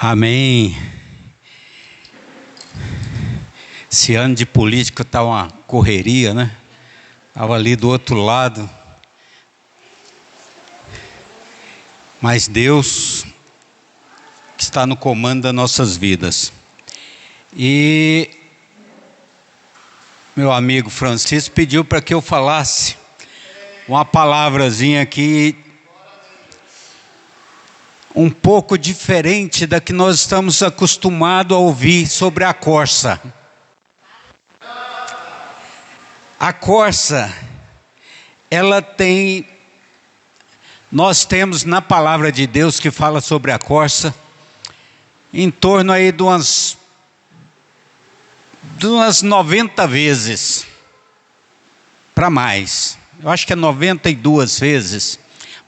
Amém. Esse ano de política está uma correria, né? Estava ali do outro lado. Mas Deus está no comando das nossas vidas. E meu amigo Francisco pediu para que eu falasse uma palavrazinha aqui, um pouco diferente da que nós estamos acostumados a ouvir sobre a corça. A corça, nós temos na palavra de Deus que fala sobre a corça, em torno aí de umas 90 vezes, para mais. Eu acho que é 92 vezes,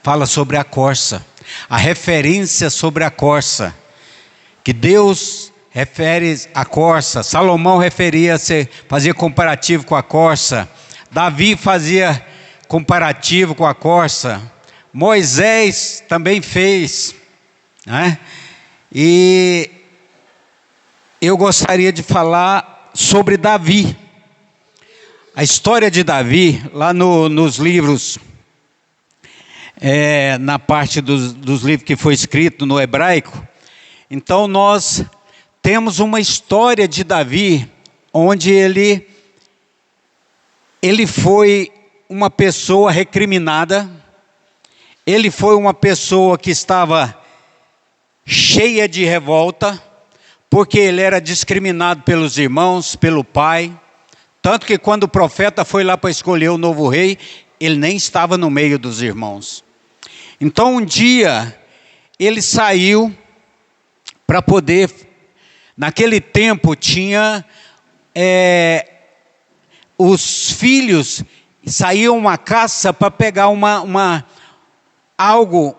fala sobre a corça. A referência sobre a corça, que Deus refere a corça, Salomão fazia comparativo com a corça, Davi fazia comparativo com a corça, Moisés também fez, né? E eu gostaria de falar sobre Davi, a história de Davi, lá nos livros, na parte dos livros que foi escrito no hebraico. Então nós temos uma história de Davi, onde ele foi uma pessoa recriminada, ele foi uma pessoa que estava cheia de revolta, porque ele era discriminado pelos irmãos, pelo pai, tanto que quando o profeta foi lá para escolher o novo rei, ele nem estava no meio dos irmãos. Então um dia ele saiu para poder, naquele tempo tinha os filhos saíam uma caça para pegar algo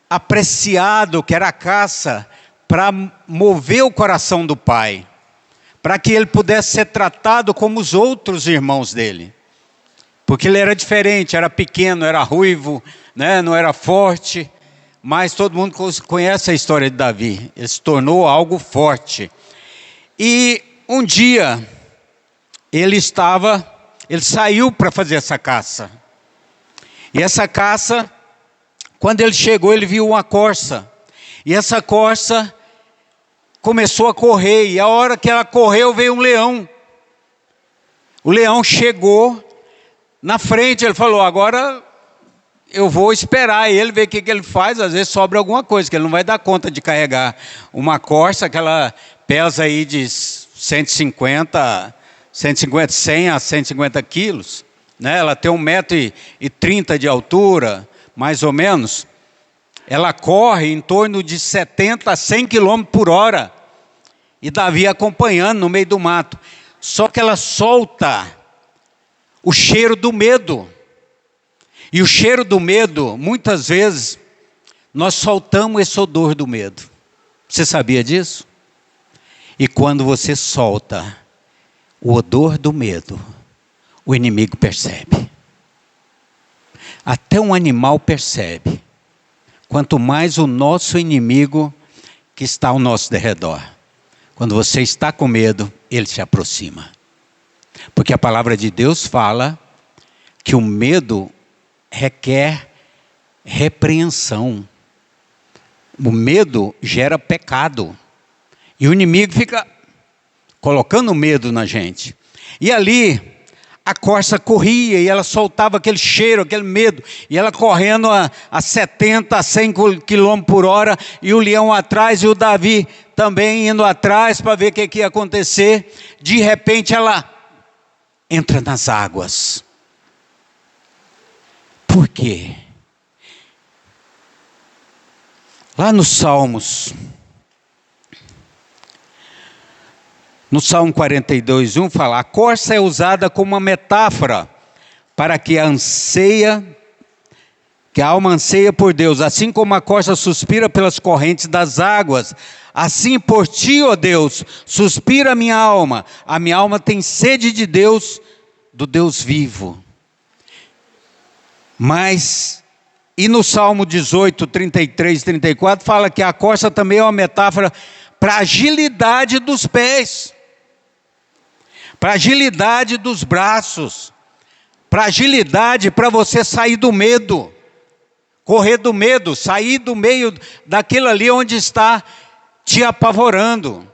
apreciado, que era a caça, para mover o coração do pai, para que ele pudesse ser tratado como os outros irmãos dele, porque ele era diferente, era pequeno, era ruivo, né? Não era forte, mas todo mundo conhece a história de Davi. Ele se tornou algo forte. E um dia ele saiu para fazer essa caça. E essa caça, quando ele chegou, ele viu uma corça. E essa corça começou a correr, e a hora que ela correu, veio um leão. O leão chegou na frente, ele falou: agora eu vou esperar ele, ver o que ele faz, às vezes sobra alguma coisa, que ele não vai dar conta de carregar uma corça, que ela pesa aí de 100 a 150 quilos, né? Ela tem 1,30 m de altura, mais ou menos. Ela corre em torno de 70 a 100 km por hora, e Davi acompanhando no meio do mato. Só que ela solta o cheiro do medo. E o cheiro do medo, muitas vezes, nós soltamos esse odor do medo. Você sabia disso? E quando você solta o odor do medo, o inimigo percebe. Até um animal percebe. Quanto mais o nosso inimigo que está ao nosso derredor. Quando você está com medo, ele se aproxima. Porque a palavra de Deus fala que o medo requer repreensão. O medo gera pecado. E o inimigo fica colocando medo na gente. E ali, a corça corria e ela soltava aquele cheiro, aquele medo. E ela correndo a 70, a 100 km por hora. E o leão atrás e o Davi também indo atrás para ver o que ia acontecer. De repente ela entra nas águas. Por quê? Lá nos Salmos, no Salmo 42:1 fala: a corça é usada como uma metáfora para que a alma anseia por Deus, assim como a corça suspira pelas correntes das águas, assim por ti, ó Deus, suspira a minha alma tem sede de Deus, do Deus vivo. Mas E no Salmo 18, 33, 34, fala que a corça também é uma metáfora para a agilidade dos pés, para a agilidade dos braços, para a agilidade para você sair do medo, correr do medo, sair do meio daquilo ali onde está te apavorando.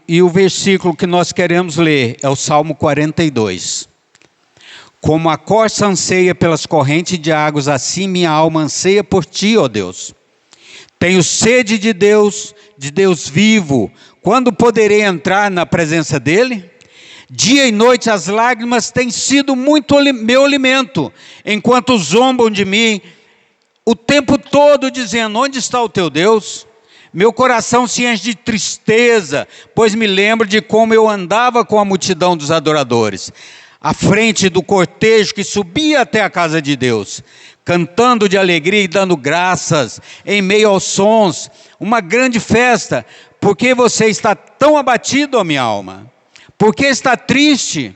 E o versículo que nós queremos ler é o Salmo 42. Como a corça anseia pelas correntes de águas, assim minha alma anseia por ti, ó Deus. Tenho sede de Deus vivo. Quando poderei entrar na presença dele? Dia e noite as lágrimas têm sido muito meu alimento, enquanto zombam de mim o tempo todo, dizendo: onde está o teu Deus? Meu coração se enche de tristeza, pois me lembro de como eu andava com a multidão dos adoradores, à frente do cortejo que subia até a casa de Deus, cantando de alegria e dando graças, em meio aos sons, uma grande festa. Por que você está tão abatido, ó minha alma? Por que está triste?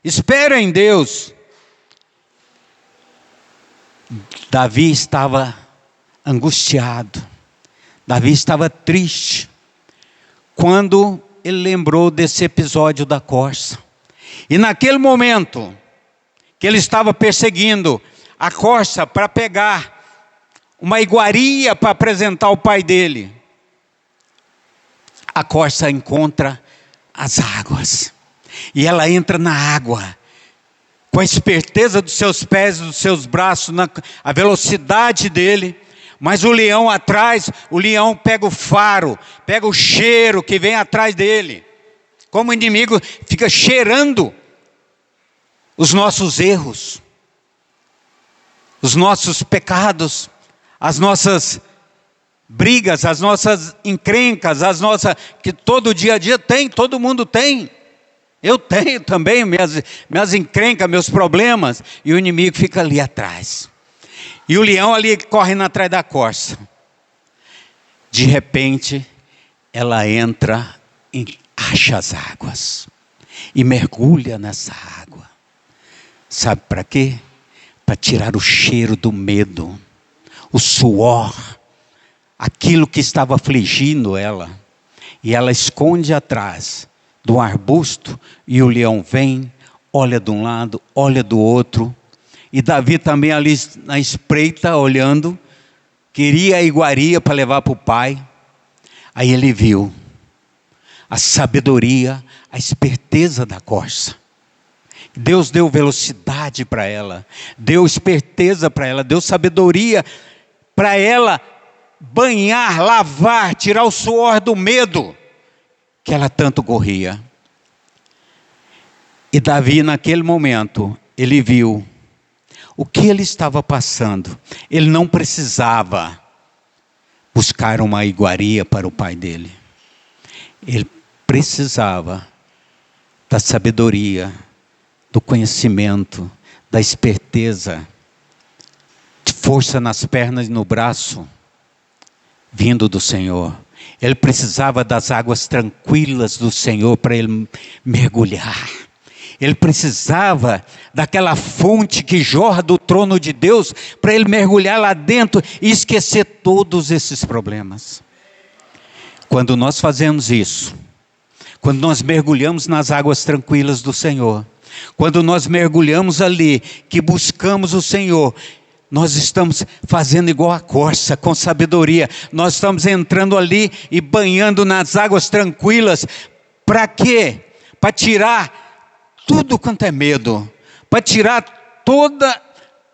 Espera em Deus. Davi estava angustiado. Davi estava triste quando ele lembrou desse episódio da corça. E naquele momento que ele estava perseguindo a corça para pegar uma iguaria para apresentar ao pai dele, a corça encontra as águas. E ela entra na água com a esperteza dos seus pés, dos seus braços, a velocidade dele. Mas o leão atrás, o leão pega o faro, pega o cheiro que vem atrás dele. Como o inimigo fica cheirando os nossos erros, os nossos pecados, as nossas brigas, as nossas encrencas, que todo dia a dia tem, todo mundo tem. Eu tenho também minhas encrencas, meus problemas, e o inimigo fica ali atrás. E o leão ali correndo atrás da corça. De repente, ela entra e acha as águas. E mergulha nessa água. Sabe para quê? Para tirar o cheiro do medo. O suor. Aquilo que estava afligindo ela. E ela esconde atrás do arbusto. E o leão vem, olha de um lado, olha do outro. E Davi também ali na espreita, olhando, queria a iguaria para levar para o pai. Aí ele viu a sabedoria, a esperteza da corça. Deus deu velocidade para ela, deu esperteza para ela, deu sabedoria para ela banhar, lavar, tirar o suor do medo que ela tanto corria. E Davi naquele momento, ele viu o que ele estava passando. Ele não precisava buscar uma iguaria para o pai dele. Ele precisava da sabedoria, do conhecimento, da esperteza, de força nas pernas e no braço, vindo do Senhor. Ele precisava das águas tranquilas do Senhor para ele mergulhar. Ele precisava daquela fonte que jorra do trono de Deus para ele mergulhar lá dentro e esquecer todos esses problemas. Quando nós fazemos isso, quando nós mergulhamos nas águas tranquilas do Senhor, quando nós mergulhamos ali, que buscamos o Senhor, nós estamos fazendo igual a corça, com sabedoria. Nós estamos entrando ali e banhando nas águas tranquilas. Para quê? Para tirar tudo quanto é medo, para tirar todos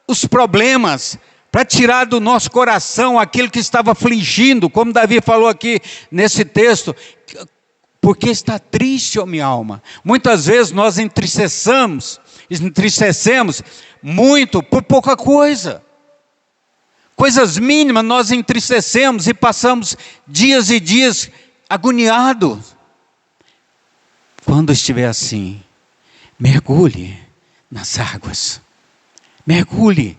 os problemas, para tirar do nosso coração aquilo que estava afligindo, como Davi falou aqui nesse texto. Porque está triste, ó minha alma. Muitas vezes nós entristecemos muito por pouca coisa. Coisas mínimas nós entristecemos e passamos dias e dias agoniados. Quando estiver assim, mergulhe nas águas, mergulhe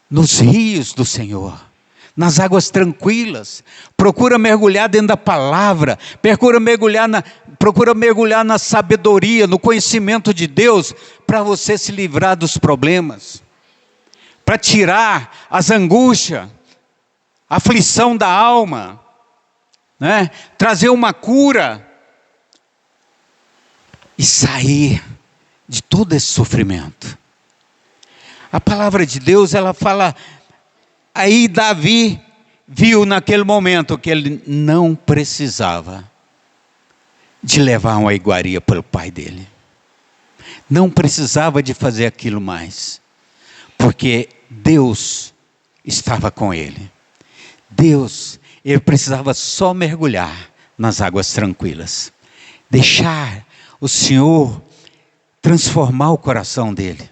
nos rios do Senhor, nas águas tranquilas. Procura mergulhar dentro da palavra, procura mergulhar na sabedoria, no conhecimento de Deus, para você se livrar dos problemas, para tirar as angústias, a aflição da alma, né? Trazer uma cura e sair de todo esse sofrimento. A palavra de Deus, ela fala, aí Davi viu naquele momento que ele não precisava de levar uma iguaria para o pai dele. Não precisava de fazer aquilo mais, porque Deus estava com ele. Ele precisava só mergulhar nas águas tranquilas, deixar o Senhor transformar o coração dele.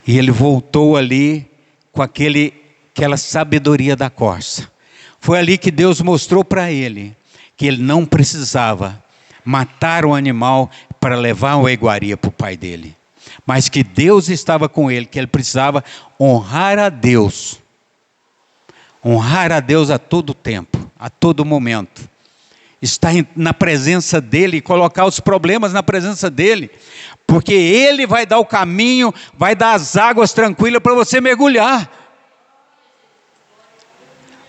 E ele voltou ali com aquela sabedoria da corça. Foi ali que Deus mostrou para ele que ele não precisava matar o animal para levar uma iguaria para o pai dele, mas que Deus estava com ele, que ele precisava honrar a Deus a todo tempo, a todo momento, estar na presença dele e colocar os problemas na presença dele, porque ele vai dar o caminho, vai dar as águas tranquilas para você mergulhar.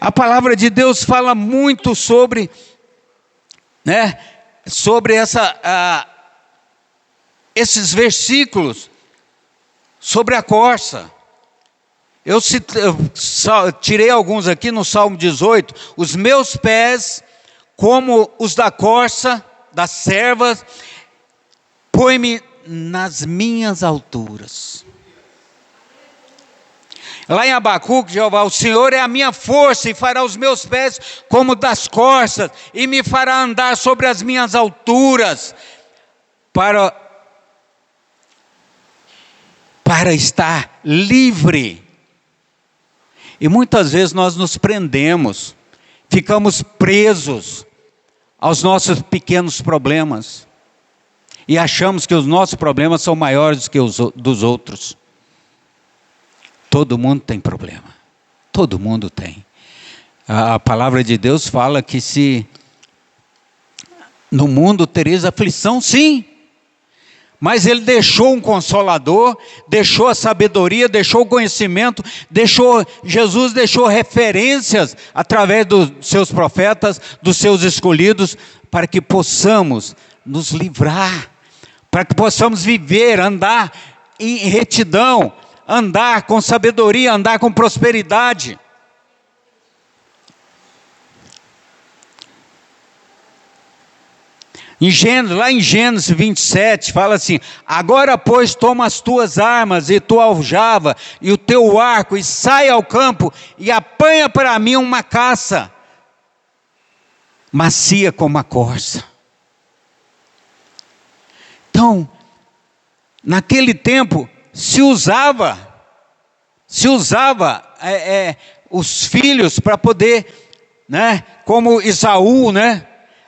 A palavra de Deus fala muito sobre esses versículos, sobre a corça. Eu tirei alguns aqui no Salmo 18. Os meus pés, como os da corça, das servas, põe-me nas minhas alturas. Lá em Abacuque, Jeová, o Senhor é a minha força e fará os meus pés como das corças e me fará andar sobre as minhas alturas para estar livre. E muitas vezes nós nos prendemos, ficamos presos aos nossos pequenos problemas e achamos que os nossos problemas são maiores do que os dos outros. Todo mundo tem problema, todo mundo tem. A palavra de Deus fala que se no mundo tereis aflição, sim, mas Ele deixou um consolador, deixou a sabedoria, deixou o conhecimento, Jesus deixou referências através dos seus profetas, dos seus escolhidos, para que possamos nos livrar, para que possamos viver, andar em retidão, andar com sabedoria, andar com prosperidade. Lá em Gênesis 27, fala assim: agora pois toma as tuas armas e tua aljava e o teu arco e sai ao campo e apanha para mim uma caça macia como a corça. Então, naquele tempo se usava os filhos para poder, como Esaú,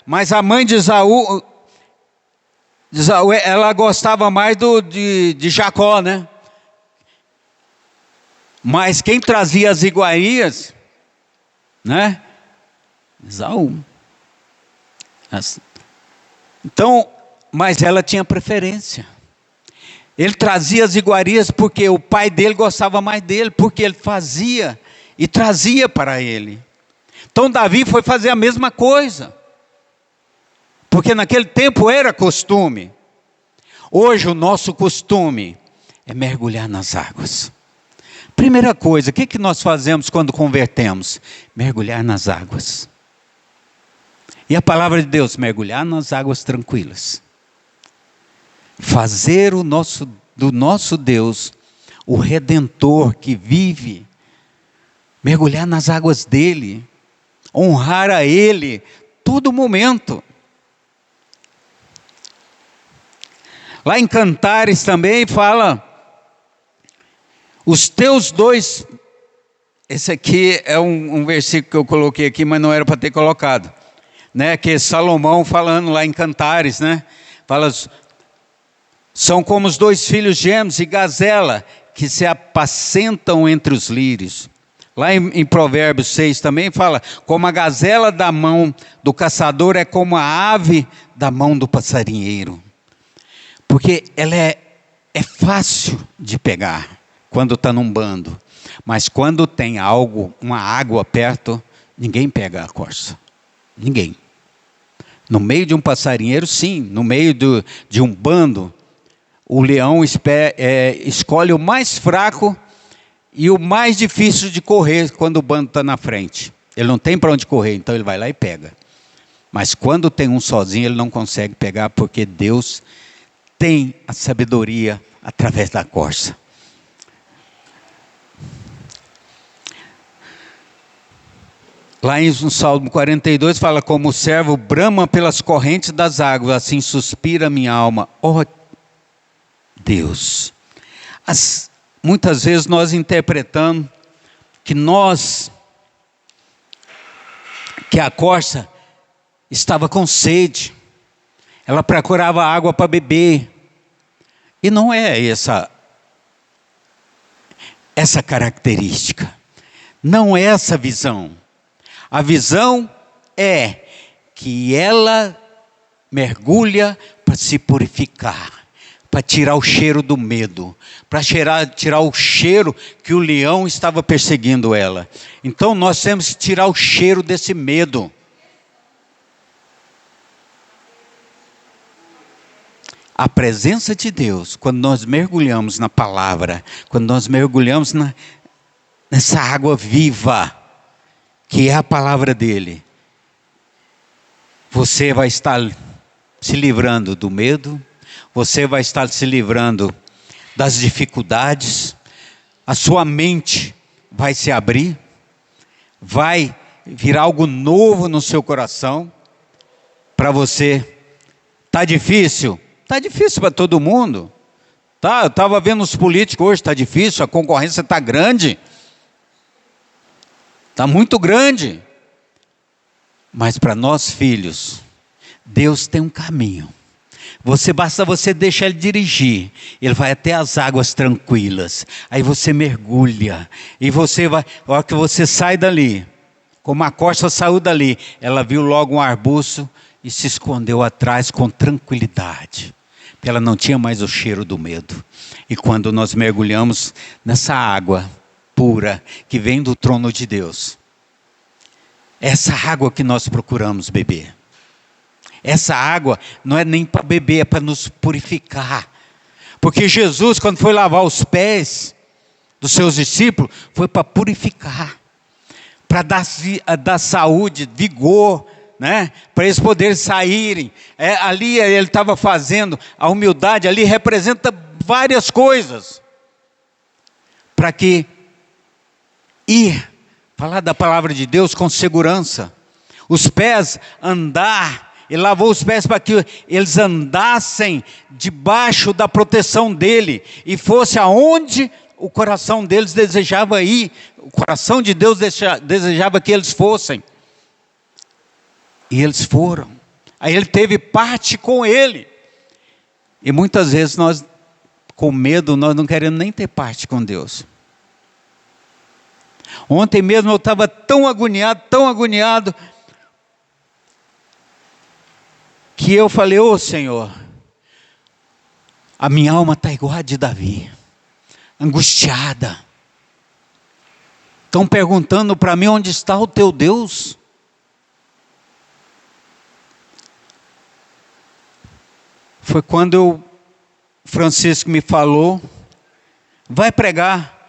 mas a mãe de Esaú, ela gostava mais de Jacó, mas quem trazia as iguarias, Esaú. Então, mas ela tinha preferência. Ele trazia as iguarias porque o pai dele gostava mais dele, porque ele fazia e trazia para ele. Então Davi foi fazer a mesma coisa, porque naquele tempo era costume. Hoje o nosso costume é mergulhar nas águas. Primeira coisa, o que nós fazemos quando convertemos? Mergulhar nas águas. E a palavra de Deus, mergulhar nas águas tranquilas. Fazer do nosso Deus o Redentor que vive, mergulhar nas águas dele, honrar a Ele todo momento. Lá em Cantares também fala, os teus dois, esse aqui é um versículo que eu coloquei aqui, mas não era para ter colocado, que é Salomão falando lá em Cantares, fala, são como os dois filhos gêmeos e gazela, que se apacentam entre os lírios. Lá em Provérbios 6 também fala, como a gazela da mão do caçador é como a ave da mão do passarinheiro. Porque ela é fácil de pegar quando está num bando. Mas quando tem algo, uma água perto, ninguém pega a corça. Ninguém. No meio de um passarinheiro, sim. No meio de um bando, o leão escolhe o mais fraco e o mais difícil de correr quando o bando está na frente. Ele não tem para onde correr, então ele vai lá e pega. Mas quando tem um sozinho, ele não consegue pegar, porque Deus tem a sabedoria através da corça. Lá no Salmo 42 fala, como o servo brama pelas correntes das águas, assim suspira minha alma. Oh Deus! Muitas vezes nós interpretamos que a corça estava com sede. Ela procurava água para beber. E não é essa característica. Não é essa visão. A visão é que ela mergulha para se purificar, para tirar o cheiro do medo, para tirar o cheiro que o leão estava perseguindo ela. Então nós temos que tirar o cheiro desse medo. A presença de Deus, quando nós mergulhamos na palavra, quando nós mergulhamos nessa água viva, que é a palavra dele, você vai estar se livrando do medo, você vai estar se livrando das dificuldades, a sua mente vai se abrir, vai vir algo novo no seu coração, para você. Está difícil? Está difícil para todo mundo. Tá, eu estava vendo os políticos hoje, está difícil, a concorrência está grande. Está muito grande. Mas para nós filhos, Deus tem um caminho. Basta você deixar Ele dirigir. Ele vai até as águas tranquilas. Aí você mergulha. E você vai, a hora que você sai dali, como a corça saiu dali, ela viu logo um arbusto e se escondeu atrás com tranquilidade. Porque ela não tinha mais o cheiro do medo. E quando nós mergulhamos nessa água pura que vem do trono de Deus, essa água que nós procuramos beber. Essa água não é nem para beber, é para nos purificar. Porque Jesus, quando foi lavar os pés dos seus discípulos, foi para purificar. Para dar saúde, vigor, né? Para eles poderem saírem. Ali ele estava fazendo, a humildade ali representa várias coisas. Para que falar da palavra de Deus com segurança. Os pés andar. Ele lavou os pés para que eles andassem debaixo da proteção dele. E fosse aonde o coração deles desejava ir. O coração de Deus desejava que eles fossem. E eles foram. Aí ele teve parte com ele. E muitas vezes nós, com medo, nós não queremos nem ter parte com Deus. Ontem mesmo eu estava tão agoniado, que eu falei, ô Senhor, a minha alma está igual a de Davi, angustiada. Estão perguntando para mim onde está o teu Deus. Foi quando Francisco me falou, vai pregar.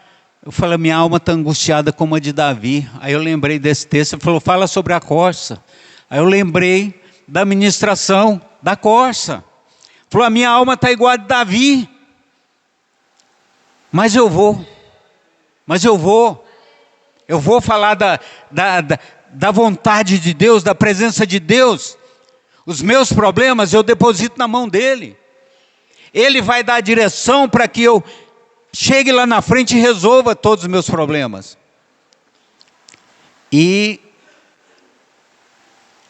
Eu falei, minha alma está angustiada como a de Davi. Aí eu lembrei desse texto, ele falou, fala sobre a corça. Aí eu lembrei da ministração da corça. Falou, a minha alma está igual a de Davi. Mas eu vou falar da vontade de Deus, da presença de Deus. Os meus problemas eu deposito na mão dele. Ele vai dar a direção para que eu chegue lá na frente e resolva todos os meus problemas. E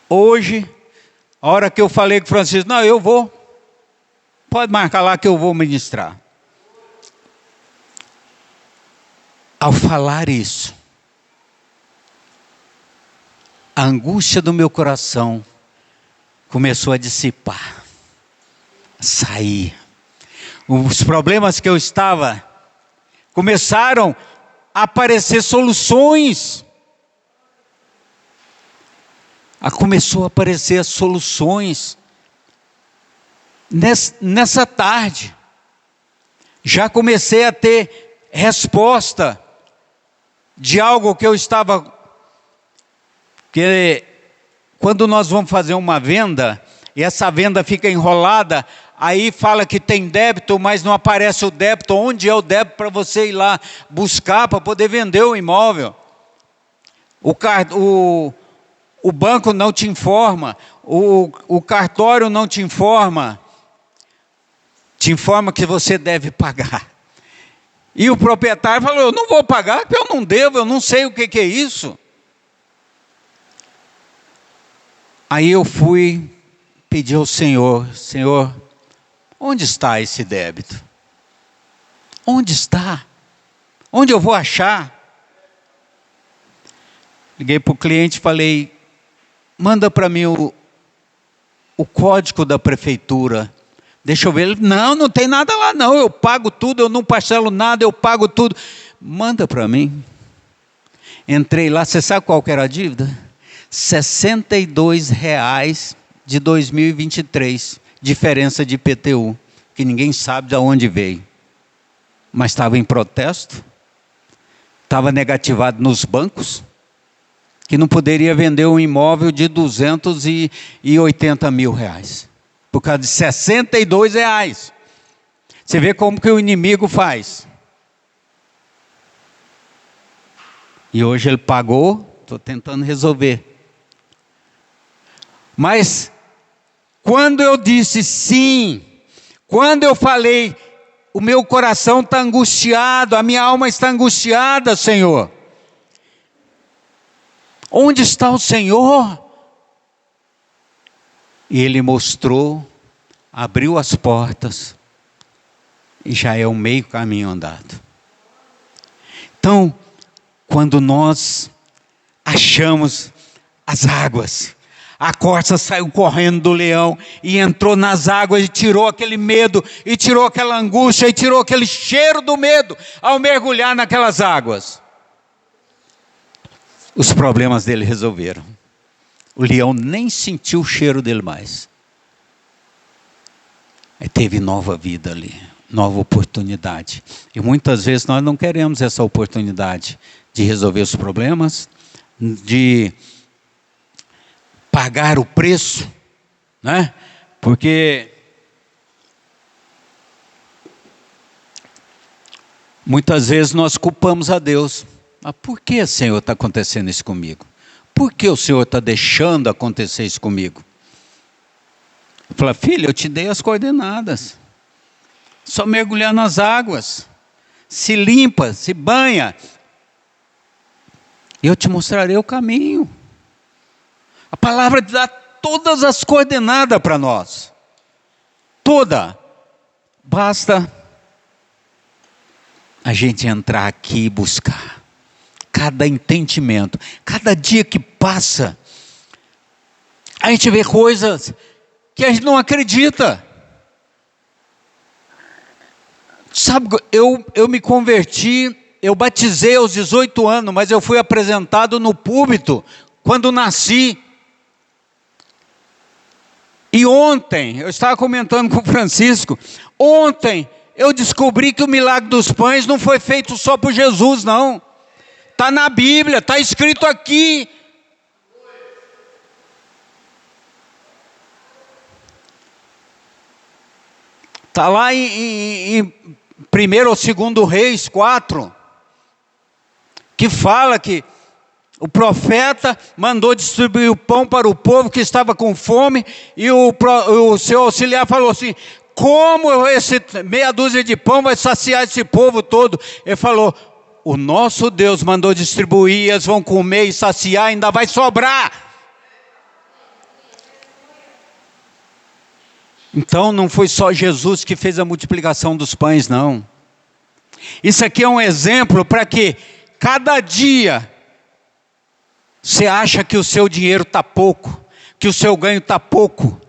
hoje, a hora que eu falei com o Francisco, não, eu vou. Pode marcar lá que eu vou ministrar. Ao falar isso, a angústia do meu coração começou a dissipar, a sair. Os problemas que eu estava, começaram a aparecer soluções. Começou a aparecer as soluções. Nessa tarde, já comecei a ter resposta de algo que eu estava... Que quando nós vamos fazer uma venda, e essa venda fica enrolada, aí fala que tem débito, mas não aparece o débito. Onde é o débito para você ir lá buscar para poder vender o imóvel? O banco não te informa, o cartório não te informa que você deve pagar. E o proprietário falou: eu não vou pagar porque eu não devo, eu não sei o que é isso. Aí eu fui pedir ao Senhor: Senhor, onde está esse débito? Onde está? Onde eu vou achar? Liguei para o cliente e falei: manda para mim o código da prefeitura. Deixa eu ver. Ele: não tem nada lá não, eu pago tudo, eu não parcelo nada, eu pago tudo. Manda para mim. Entrei lá, você sabe qual que era a dívida? R$62 de 2023, diferença de IPTU, que ninguém sabe de onde veio. Mas estava em protesto, estava negativado nos bancos, que não poderia vender um imóvel de R$280 mil, por causa de R$62. Você vê como que o inimigo faz. E hoje ele pagou, estou tentando resolver. Mas, quando eu disse sim, quando eu falei, o meu coração está angustiado, a minha alma está angustiada, Senhor. Onde está o Senhor? E Ele mostrou, abriu as portas, e já é um meio caminho andado. Então, quando nós achamos as águas, a corça saiu correndo do leão e entrou nas águas e tirou aquele medo, e tirou aquela angústia, e tirou aquele cheiro do medo ao mergulhar naquelas águas. Os problemas dele resolveram. O leão nem sentiu o cheiro dele mais. Aí teve nova vida ali, nova oportunidade. E muitas vezes nós não queremos essa oportunidade de resolver os problemas, de pagar o preço, né? Porque muitas vezes nós culpamos a Deus. Mas por que, Senhor, está acontecendo isso comigo? Por que o Senhor está deixando acontecer isso comigo? Eu falo: filho, eu te dei as coordenadas. Só mergulhar nas águas. Se limpa, se banha. Eu te mostrarei o caminho. A palavra dá todas as coordenadas para nós. Toda. Basta a gente entrar aqui e buscar. Cada entendimento, cada dia que passa, a gente vê coisas que a gente não acredita. Sabe, eu me converti, eu batizei aos 18 anos, mas eu fui apresentado no púlpito quando nasci. E ontem, eu estava comentando com o Francisco, ontem eu descobri que o milagre dos pães não foi feito só por Jesus, não. Está na Bíblia, está escrito aqui. Está lá em 1 ou 2 Reis 4, que fala que o profeta mandou distribuir o pão para o povo que estava com fome, e o seu auxiliar falou assim: como esse meia dúzia de pão vai saciar esse povo todo? Ele falou: o nosso Deus mandou distribuir, eles vão comer e saciar, ainda vai sobrar. Então não foi só Jesus que fez a multiplicação dos pães, não. Isso aqui é um exemplo para que cada dia Você acha que o seu dinheiro está pouco, que o seu ganho está pouco,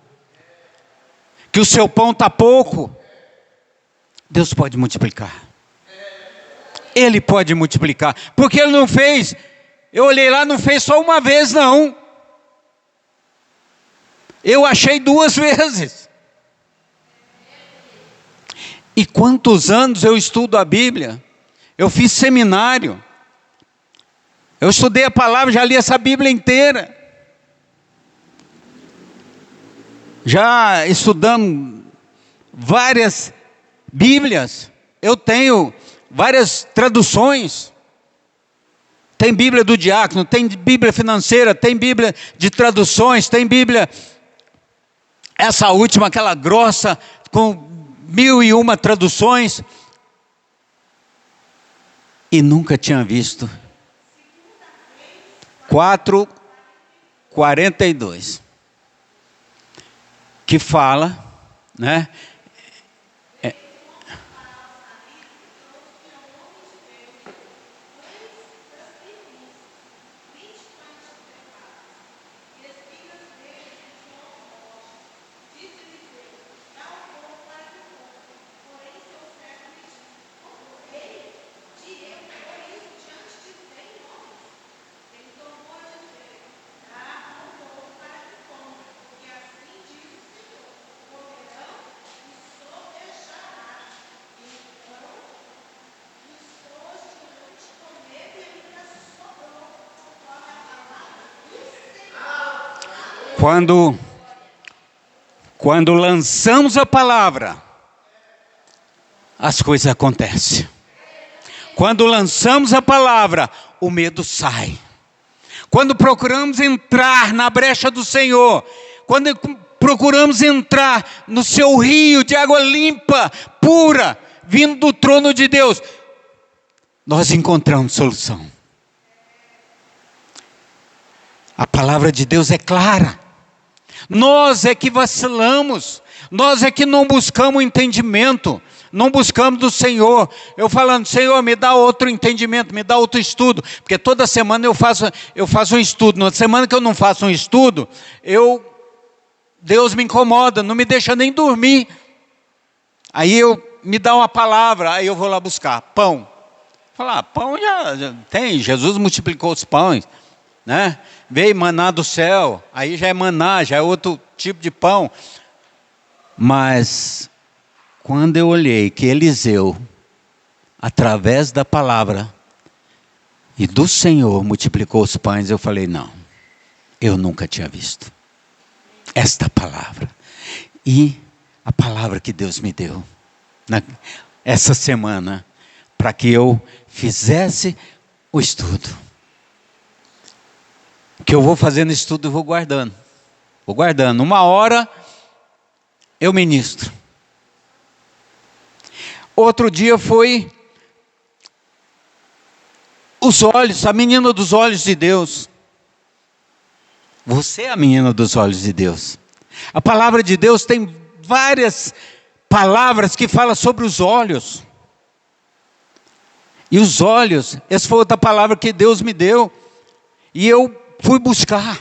que o seu pão está pouco? Deus pode multiplicar. Ele pode multiplicar. Porque Ele não fez, eu olhei lá, não fez só uma vez não. Eu achei 2 vezes. E quantos anos eu estudo a Bíblia? Eu fiz seminário. Eu estudei a palavra, já li essa Bíblia inteira. Já estudamos várias Bíblias. Eu tenho várias traduções. Tem Bíblia do diácono, tem Bíblia financeira, tem Bíblia de traduções, tem Bíblia, essa última, aquela grossa, com 1001 traduções. E nunca tinha visto. 4:42. Que fala, né? Quando lançamos a palavra, as coisas acontecem. Quando lançamos a palavra, o medo sai. Quando procuramos entrar na brecha do Senhor, quando procuramos entrar no seu rio de água limpa, pura, vindo do trono de Deus, nós encontramos solução. A palavra de Deus é clara. Nós é que vacilamos, nós é que não buscamos entendimento, não buscamos do Senhor. Eu falando, Senhor, me dá outro entendimento, me dá outro estudo, porque toda semana eu faço um estudo. Na semana que eu não faço um estudo, Deus me incomoda, não me deixa nem dormir. Aí me dá uma palavra, aí eu vou lá buscar, pão. Falar, pão já tem, Jesus multiplicou os pães, né? Veio maná do céu, aí já é maná, já é outro tipo de pão. Mas quando eu olhei que Eliseu, através da palavra e do Senhor, multiplicou os pães, eu falei, não, eu nunca tinha visto esta palavra. E a palavra que Deus me deu essa semana, para que eu fizesse o estudo. Que eu vou fazendo estudo e vou guardando. Vou guardando. 1 hora eu ministro. Outro dia foi os olhos, a menina dos olhos de Deus. Você é a menina dos olhos de Deus. A palavra de Deus tem várias palavras que falam sobre os olhos. E os olhos, essa foi outra palavra que Deus me deu. E eu fui buscar.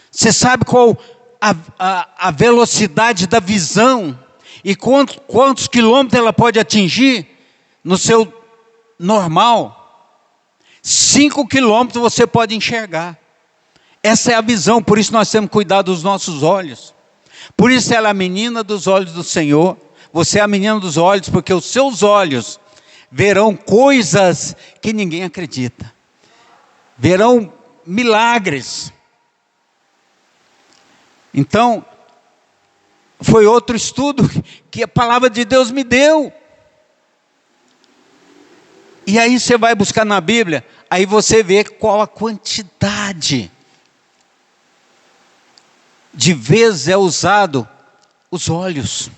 Você sabe qual a velocidade da visão? E quantos quilômetros ela pode atingir no seu normal? 5 quilômetros você pode enxergar. Essa é a visão, por isso nós temos que cuidar dos nossos olhos. Por isso ela é a menina dos olhos do Senhor. Você é a menina dos olhos, porque os seus olhos verão coisas que ninguém acredita. Verão milagres. Então, foi outro estudo que a palavra de Deus me deu. E aí você vai buscar na Bíblia, aí você vê qual a quantidade de vezes é usado os olhos.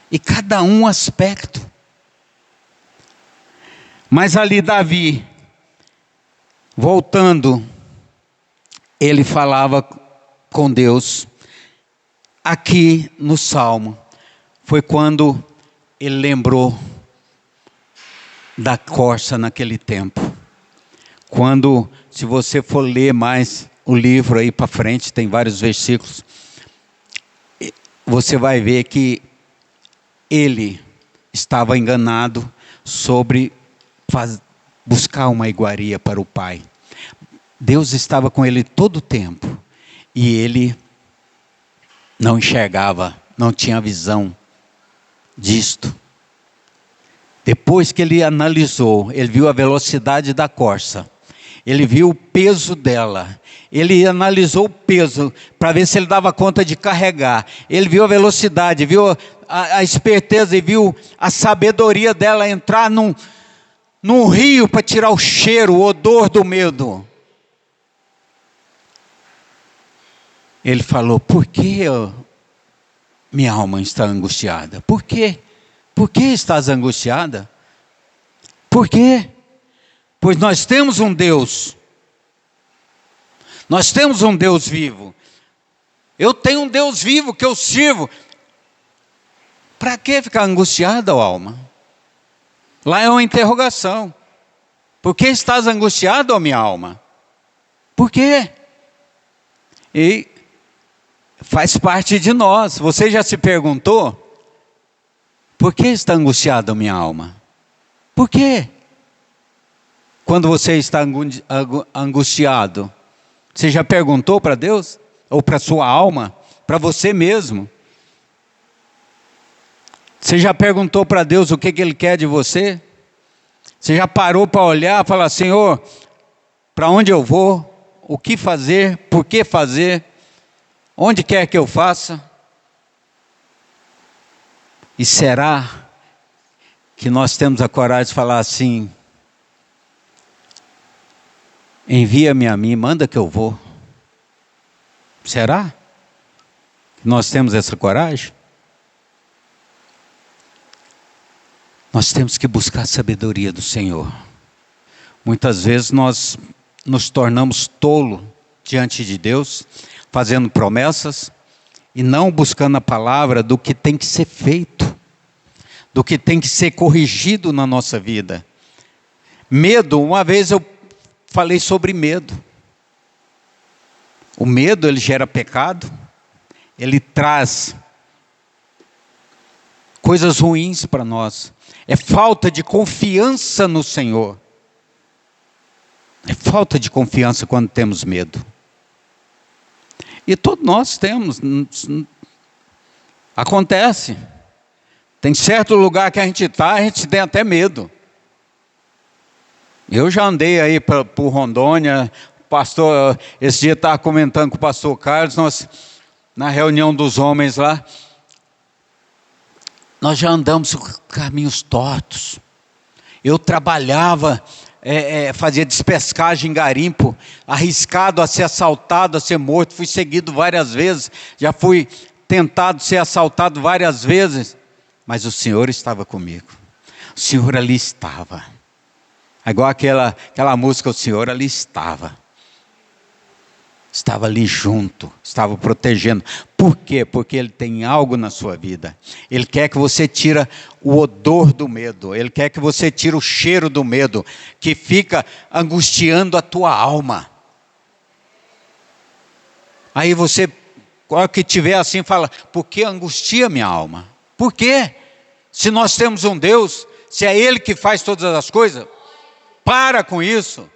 E cada um aspecto. Mas ali Davi, voltando, ele falava com Deus. Aqui no Salmo, foi quando ele lembrou da corça naquele tempo. se você for ler mais o livro aí para frente, tem vários versículos, você vai ver que ele estava enganado sobre buscar uma iguaria para o Pai. Deus estava com ele todo o tempo e ele não enxergava, não tinha visão disto. Depois que ele analisou, ele viu a velocidade da corça, ele viu o peso dela, ele analisou o peso para ver se ele dava conta de carregar. Ele viu a velocidade, viu a esperteza e viu a sabedoria dela entrar num rio para tirar o cheiro, o odor do medo. Ele falou: por que minha alma está angustiada? Por quê? Por que estás angustiada? Por quê? Pois nós temos um Deus. Nós temos um Deus vivo. Eu tenho um Deus vivo que eu sirvo. Para que ficar angustiada, ó alma? Lá é uma interrogação. Por que estás angustiado, ó minha alma? Por quê? E faz parte de nós. Você já se perguntou? Por que está angustiada, minha alma? Por quê? Quando você está angustiado, você já perguntou para Deus? Ou para sua alma? Para você mesmo? Você já perguntou para Deus o que Ele quer de você? Você já parou para olhar e falar: Senhor, para onde eu vou? O que fazer? Por que fazer? Onde quer que eu faça? E será que nós temos a coragem de falar assim: envia-me a mim, manda que eu vou? Será que nós temos essa coragem? Nós temos que buscar a sabedoria do Senhor. Muitas vezes nós nos tornamos tolos diante de Deus, fazendo promessas e não buscando a palavra do que tem que ser feito, do que tem que ser corrigido na nossa vida. Medo, uma vez eu falei sobre medo. O medo, ele gera pecado, ele traz coisas ruins para nós. É falta de confiança no Senhor. É falta de confiança quando temos medo. E todos nós temos. Acontece. Tem certo lugar que a gente está, a gente tem até medo. Eu já andei aí por Rondônia. O pastor, esse dia estava comentando com o pastor Carlos, nós, na reunião dos homens lá, nós já andamos por caminhos tortos. Eu trabalhava, fazia despescagem em garimpo, arriscado a ser assaltado, a ser morto. Fui seguido várias vezes, já fui tentado ser assaltado várias vezes. Mas o Senhor estava comigo. O Senhor ali estava. Igual aquela música, o Senhor ali estava. Estava ali junto, estava protegendo. Por quê? Porque Ele tem algo na sua vida. Ele quer que você tire o odor do medo. Ele quer que você tire o cheiro do medo, que fica angustiando a tua alma. Aí você, qual que tiver assim, fala: por que angustia minha alma? Por quê? Se nós temos um Deus, se é Ele que faz todas as coisas, para com isso.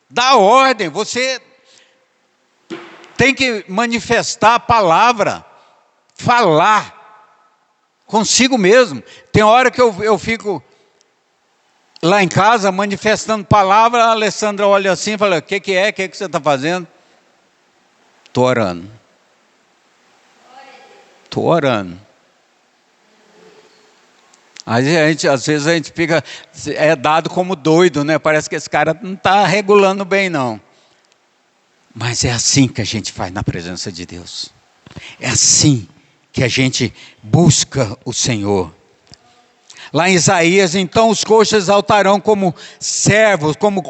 Dá ordem, você tem que manifestar a palavra, falar consigo mesmo. Tem hora que eu fico lá em casa manifestando palavra, a Alessandra olha assim e fala: o que é? O que você está fazendo? Estou orando. Estou orando. Às vezes a gente fica, dado como doido, né? Parece que esse cara não está regulando bem, não. Mas é assim que a gente faz na presença de Deus. É assim que a gente busca o Senhor. Lá em Isaías, então os coxos exaltarão como servos, como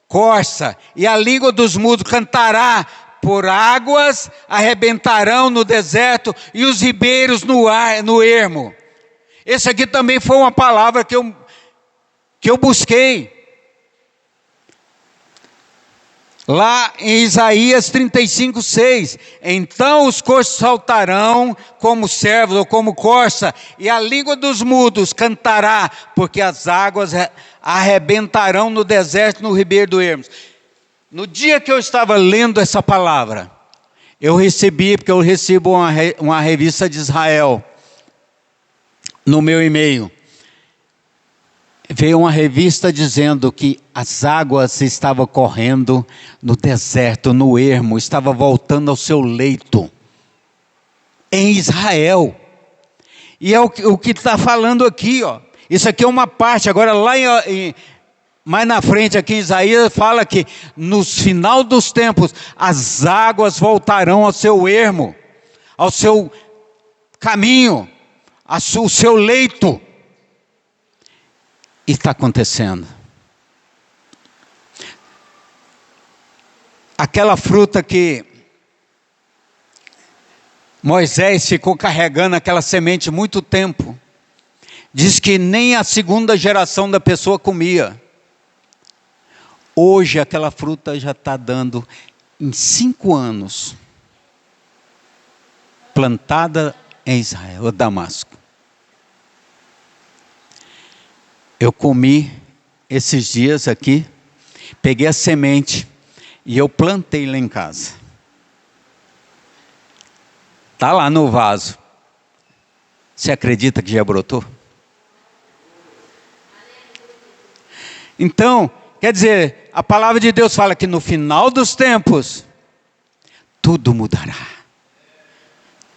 corça, e a língua dos mudos cantará, por águas arrebentarão no deserto, e os ribeiros no ermo. Esse aqui também foi uma palavra que eu busquei. Lá em Isaías 35:6, então os coxos saltarão como servos ou como corça, e a língua dos mudos cantará, porque as águas arrebentarão no deserto, no ribeiro do Hermos. No dia que eu estava lendo essa palavra, eu recebi, porque eu recebo uma revista de Israel no meu e-mail. Veio uma revista dizendo que as águas estavam correndo no deserto, no ermo, estava voltando ao seu leito, em Israel. E é o que está falando aqui, ó. Isso aqui é uma parte. Agora lá mais na frente aqui em Isaías fala que no final dos tempos as águas voltarão ao seu ermo, ao seu caminho, ao seu leito. E está acontecendo. Aquela fruta que Moisés ficou carregando aquela semente muito tempo, diz que nem a segunda geração da pessoa comia. Hoje aquela fruta já está dando, em 5 anos, plantada em Israel, Damasco. Eu comi esses dias aqui, peguei a semente e eu plantei lá em casa. Está lá no vaso. Você acredita que já brotou? Então, quer dizer, a palavra de Deus fala que no final dos tempos, tudo mudará.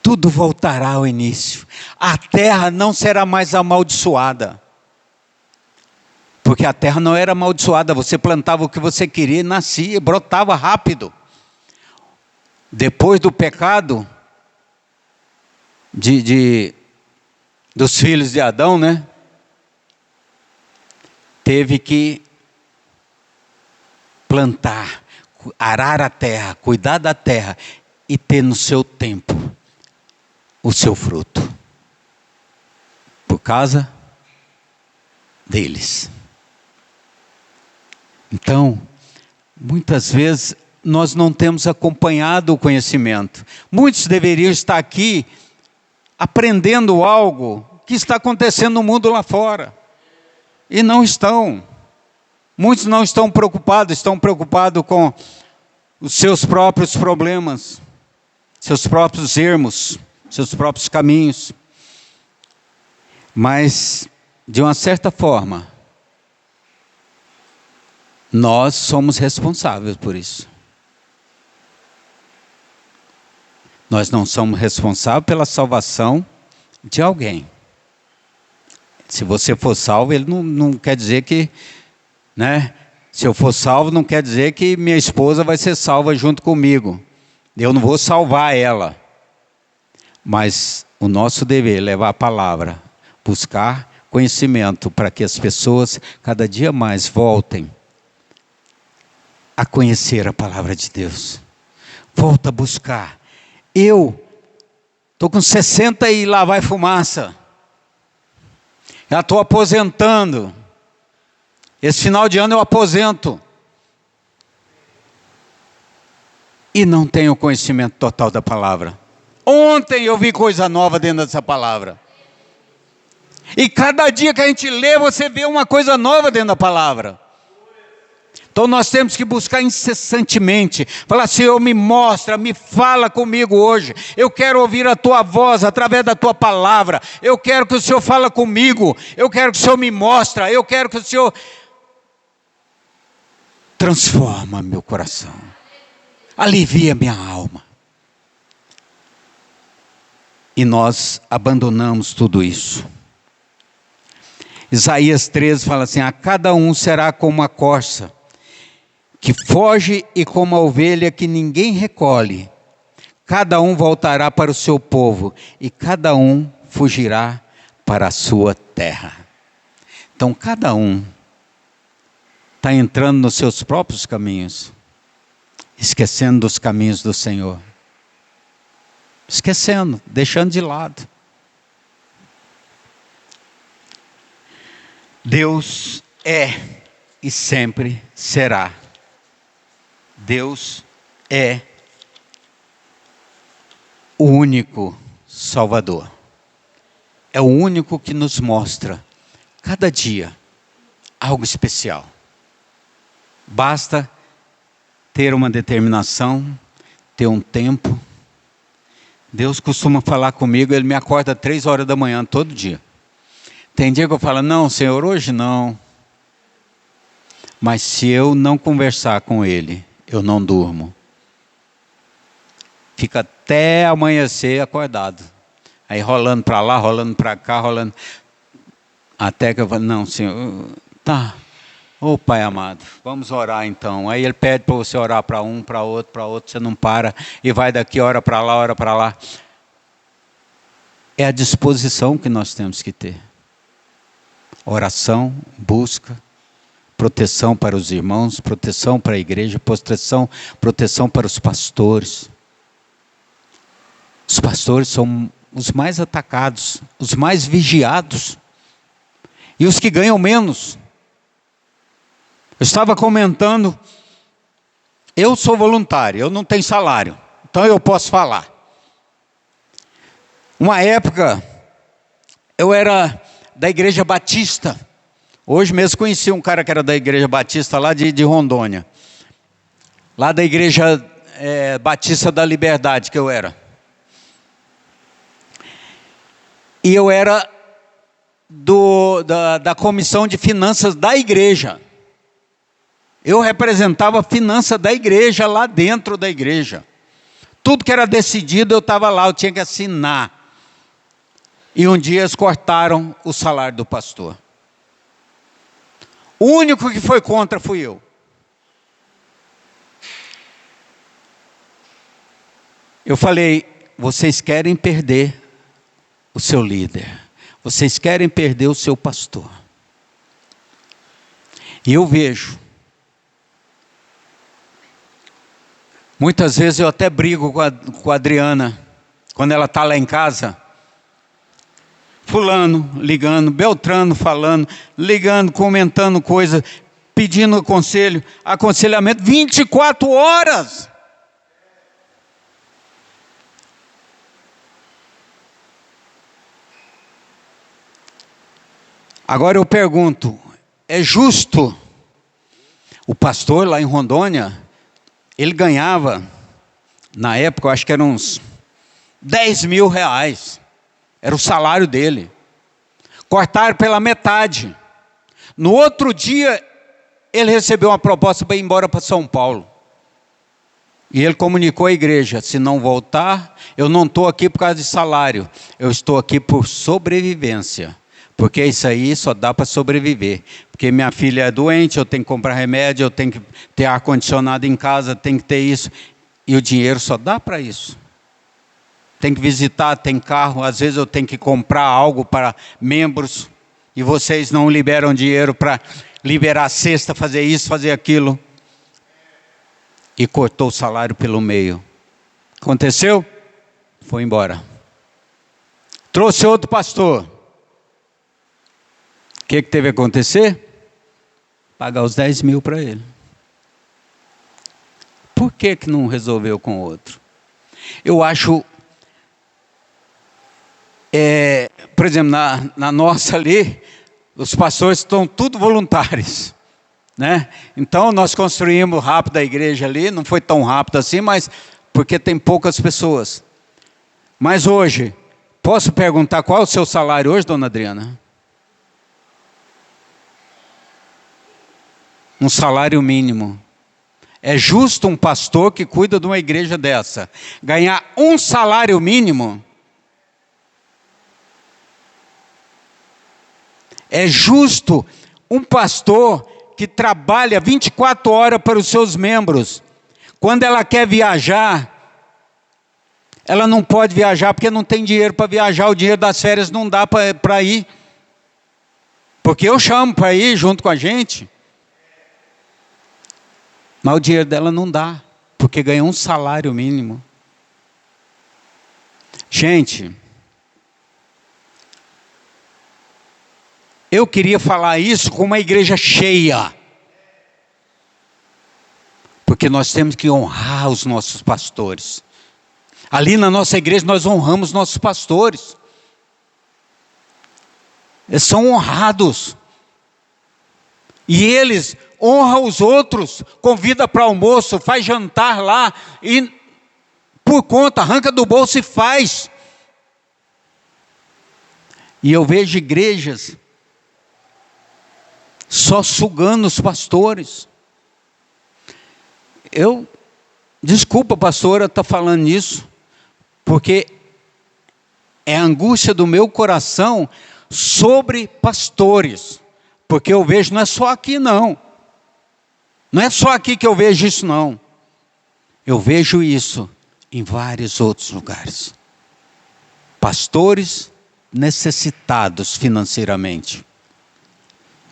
Tudo voltará ao início. A terra não será mais amaldiçoada. Porque a terra não era amaldiçoada, você plantava o que você queria e nascia, brotava rápido. Depois do pecado dos filhos de Adão, né? Teve que plantar, arar a terra, cuidar da terra e ter no seu tempo o seu fruto. Por causa deles. Então, muitas vezes nós não temos acompanhado o conhecimento. Muitos deveriam estar aqui aprendendo algo que está acontecendo no mundo lá fora. E não estão. Muitos não estão preocupados com os seus próprios problemas, seus próprios ermos, seus próprios caminhos. Mas, de uma certa forma, nós somos responsáveis por isso. Nós não somos responsáveis pela salvação de alguém. Se você for salvo, ele não quer dizer que, né? Se eu for salvo, não quer dizer que minha esposa vai ser salva junto comigo. Eu não vou salvar ela. Mas o nosso dever é levar a palavra, buscar conhecimento para que as pessoas cada dia mais voltem a conhecer a palavra de Deus. Volta a buscar. Eu estou com 60 e lá vai fumaça. Já estou aposentando. Esse final de ano eu aposento. E não tenho conhecimento total da palavra. Ontem eu vi coisa nova dentro dessa palavra. E cada dia que a gente lê, você vê uma coisa nova dentro da palavra. Então nós temos que buscar incessantemente, falar: Senhor, me mostra, me fala comigo hoje, eu quero ouvir a Tua voz através da Tua palavra, eu quero que o Senhor fale comigo, eu quero que o Senhor me mostre, eu quero que o Senhor transforma meu coração, alivia minha alma. E nós abandonamos tudo isso. Isaías 13 fala assim: a cada um será como a corça que foge e como a ovelha que ninguém recolhe. Cada um voltará para o seu povo e cada um fugirá para a sua terra. Então cada um está entrando nos seus próprios caminhos, esquecendo dos caminhos do Senhor. Esquecendo, deixando de lado. Deus é e sempre será Deus é o único Salvador. É o único que nos mostra, cada dia, algo especial. Basta ter uma determinação, ter um tempo. Deus costuma falar comigo, Ele me acorda 3 horas da manhã todo dia. Tem dia que eu falo, não, Senhor, hoje não. Mas se eu não conversar com Ele, eu não durmo. Fica até amanhecer acordado. Aí rolando para lá, rolando para cá, rolando. Até que eu falo, não, Senhor, tá. Ô Pai amado, vamos orar então. Aí Ele pede para você orar para um, para outro, você não para. E vai daqui, ora para lá, ora para lá. É a disposição que nós temos que ter. Oração, busca, proteção para os irmãos, proteção para a igreja, proteção para os pastores. Os pastores são os mais atacados, os mais vigiados e os que ganham menos. Eu estava comentando, eu sou voluntário, eu não tenho salário, então eu posso falar. Uma época, eu era da Igreja Batista. Hoje mesmo conheci um cara que era da Igreja Batista lá de Rondônia. Lá da Igreja Batista da Liberdade que eu era. E eu era da comissão de finanças da igreja. Eu representava a finança da igreja lá dentro da igreja. Tudo que era decidido eu estava lá, eu tinha que assinar. E um dia eles cortaram o salário do pastor. O único que foi contra fui eu. Eu falei, vocês querem perder o seu líder. Vocês querem perder o seu pastor. E eu vejo. Muitas vezes eu até brigo com a Adriana. Quando ela está lá em casa. Fulano ligando, Beltrano falando, ligando, comentando coisas, pedindo conselho, aconselhamento, 24 horas. Agora eu pergunto, é justo? O pastor lá em Rondônia, ele ganhava, na época, eu acho que eram uns 10 mil reais. Era o salário dele. Cortaram pela metade. No outro dia, ele recebeu uma proposta para ir embora para São Paulo. E ele comunicou à igreja, se não voltar, eu não estou aqui por causa de salário. Eu estou aqui por sobrevivência. Porque isso aí só dá para sobreviver. Porque minha filha é doente, eu tenho que comprar remédio, eu tenho que ter ar-condicionado em casa, tenho que ter isso. E o dinheiro só dá para isso. Tem que visitar, tem carro, às vezes eu tenho que comprar algo para membros, e vocês não liberam dinheiro para liberar a cesta, fazer isso, fazer aquilo. E cortou o salário pelo meio. Aconteceu? Foi embora. Trouxe outro pastor. O que teve que acontecer? Pagar os 10 mil para ele. Por que não resolveu com o outro? Eu acho... por exemplo, na nossa ali, os pastores estão tudo voluntários, né? Então nós construímos rápido a igreja ali, não foi tão rápido assim, mas porque tem poucas pessoas. Mas hoje, posso perguntar qual é o seu salário hoje, dona Adriana? Um salário mínimo. É justo um pastor que cuida de uma igreja dessa ganhar um salário mínimo? É justo um pastor que trabalha 24 horas para os seus membros. Quando ela quer viajar, ela não pode viajar porque não tem dinheiro para viajar. O dinheiro das férias não dá para ir. Porque eu chamo para ir junto com a gente. Mas o dinheiro dela não dá. Porque ganha um salário mínimo. Gente... Eu queria falar isso com uma igreja cheia. Porque nós temos que honrar os nossos pastores. Ali na nossa igreja nós honramos nossos pastores. Eles são honrados. E eles honram os outros, convida para almoço, faz jantar lá e por conta, arranca do bolso e faz. E eu vejo igrejas só sugando os pastores. Desculpa, pastora, estar falando isso, porque é a angústia do meu coração sobre pastores, porque eu vejo, não é só aqui não, não é só aqui que eu vejo isso não, eu vejo isso em vários outros lugares, pastores necessitados financeiramente,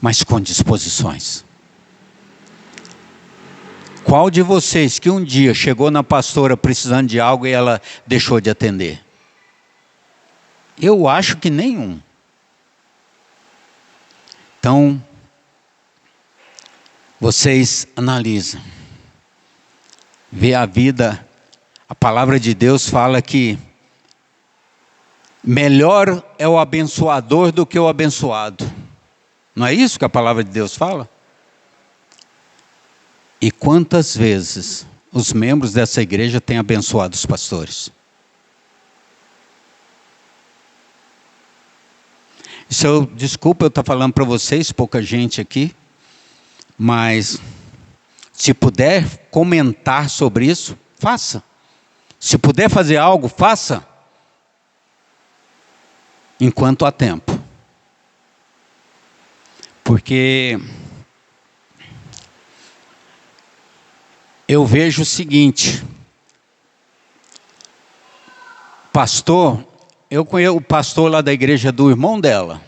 mas com disposições. Qual de vocês que um dia chegou na pastora precisando de algo e ela deixou de atender? Eu acho que nenhum. Então, vocês analisam. Vê a vida. A palavra de Deus fala que melhor é o abençoador do que o abençoado. Não é isso que a palavra de Deus fala? E quantas vezes os membros dessa igreja têm abençoado os pastores? Desculpa eu estar falando para vocês, pouca gente aqui, mas se puder comentar sobre isso, faça. Se puder fazer algo, faça. Enquanto há tempo. Porque eu vejo o seguinte, pastor, eu conheço o pastor lá da igreja do irmão dela.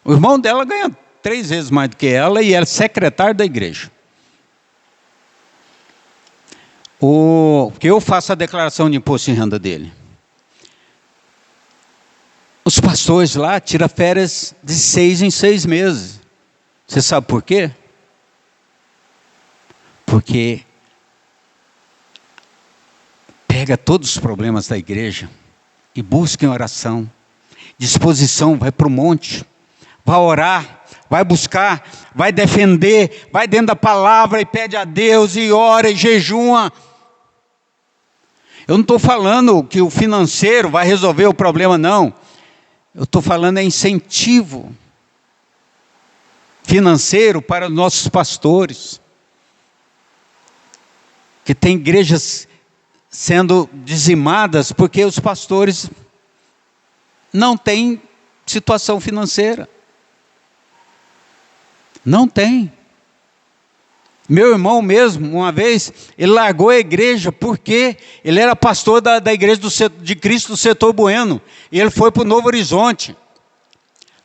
O irmão dela ganha 3 vezes mais do que ela e é secretário da igreja. Porque eu faço a declaração de imposto de renda dele. Os pastores lá tiram férias de 6 em 6 meses. Você sabe por quê? Porque pega todos os problemas da igreja e busca em oração. Disposição, vai para o monte, vai orar, vai buscar, vai defender, vai dentro da palavra e pede a Deus e ora e jejuma. Eu não estou falando que o financeiro vai resolver o problema, não. Eu estou falando incentivo financeiro para nossos pastores. Que tem igrejas sendo dizimadas porque os pastores não têm situação financeira. Não tem. Meu irmão mesmo, uma vez, ele largou a igreja porque ele era pastor da igreja de Cristo do Setor Bueno. E ele foi para o Novo Horizonte.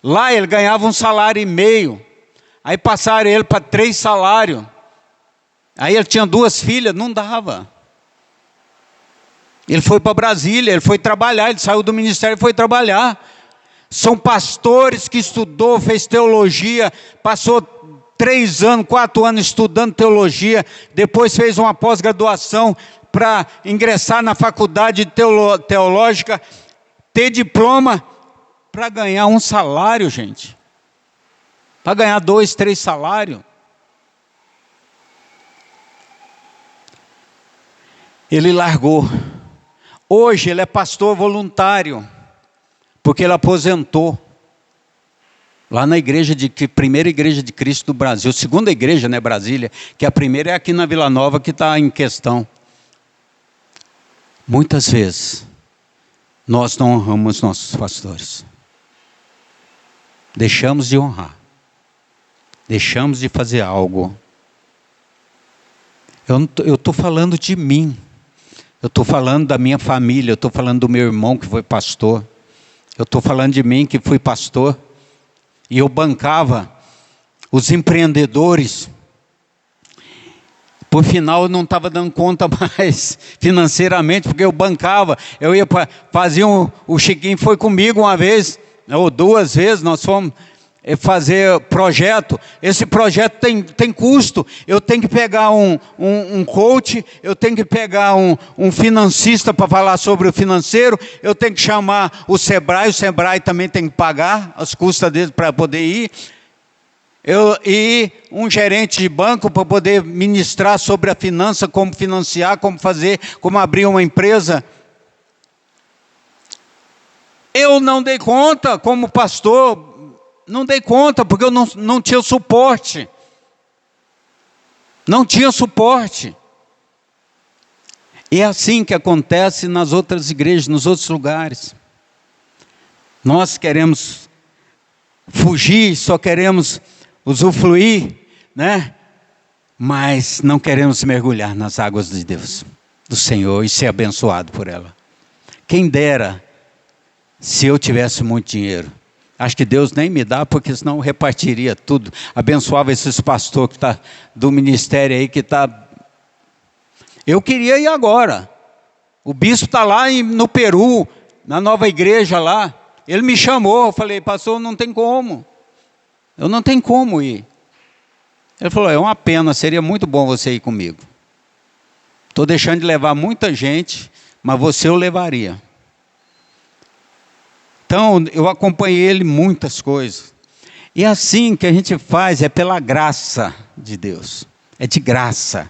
Lá ele ganhava 1,5 salário. Aí passaram ele para 3 salários. Aí ele tinha 2 filhas, não dava. Ele foi para Brasília, ele foi trabalhar, ele saiu do ministério e foi trabalhar. São pastores que estudou, fez teologia, passou 3 anos, 4 anos estudando teologia, depois fez uma pós-graduação para ingressar na faculdade teológica, ter diploma para ganhar 1 salário, gente. Para ganhar 2, 3 salários. Ele largou. Hoje ele é pastor voluntário, porque ele aposentou. Lá na primeira igreja de Cristo do Brasil, segunda igreja, né, Brasília, que a primeira é aqui na Vila Nova que está em questão. Muitas vezes, nós não honramos nossos pastores. Deixamos de honrar. Deixamos de fazer algo. Eu estou falando de mim. Eu estou falando da minha família. Eu estou falando do meu irmão que foi pastor. Eu estou falando de mim que fui pastor. E eu bancava os empreendedores. Por final eu não estava dando conta mais financeiramente, porque eu bancava. Eu ia fazer o Chiquinho foi comigo uma vez, ou 2 vezes, nós fomos fazer projeto. Esse projeto tem custo. Eu tenho que pegar um coach, eu tenho que pegar um financista para falar sobre o financeiro, eu tenho que chamar o Sebrae também tem que pagar as custas dele para poder ir. E um gerente de banco para poder ministrar sobre a finança, como financiar, como fazer, como abrir uma empresa. Eu não dei conta como pastor. Não dei conta, porque eu não tinha suporte. Não tinha suporte. E é assim que acontece nas outras igrejas, nos outros lugares. Nós queremos fugir, só queremos usufruir, né? Mas não queremos mergulhar nas águas de Deus, do Senhor, e ser abençoado por ela. Quem dera se eu tivesse muito dinheiro. Acho que Deus nem me dá, porque senão eu repartiria tudo. Abençoava esses pastores que tá do ministério aí, que está... Eu queria ir agora. O bispo está lá no Peru, na nova igreja lá. Ele me chamou, eu falei, pastor, não tem como. Eu não tenho como ir. Ele falou, é uma pena, seria muito bom você ir comigo. Estou deixando de levar muita gente, mas você eu levaria. Então, eu acompanhei ele muitas coisas. E assim que a gente faz, é pela graça de Deus. É de graça.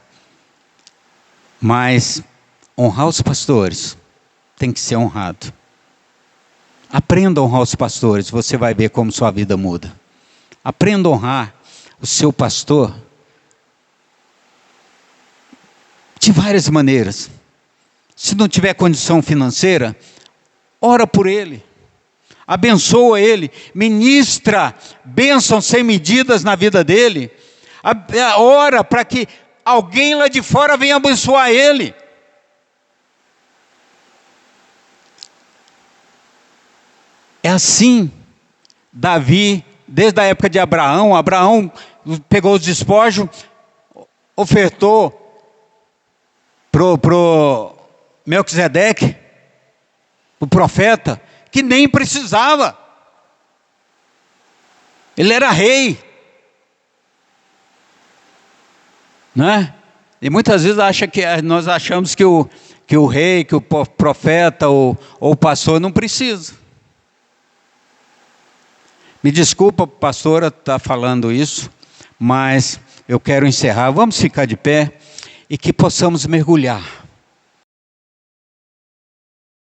Mas honrar os pastores tem que ser honrado. Aprenda a honrar os pastores, você vai ver como sua vida muda. Aprenda a honrar o seu pastor de várias maneiras. Se não tiver condição financeira, ora por ele. Abençoa ele, ministra bênçãos sem medidas na vida dele. Ora para que alguém lá de fora venha abençoar ele. É assim, Davi, desde a época de Abraão pegou os despojos, ofertou pro Melquisedeque, o profeta, que nem precisava. Ele era rei. Né? E muitas vezes nós achamos que o rei, que o profeta ou o pastor não precisa. Me desculpa, pastora, estar falando isso, mas eu quero encerrar. Vamos ficar de pé e que possamos mergulhar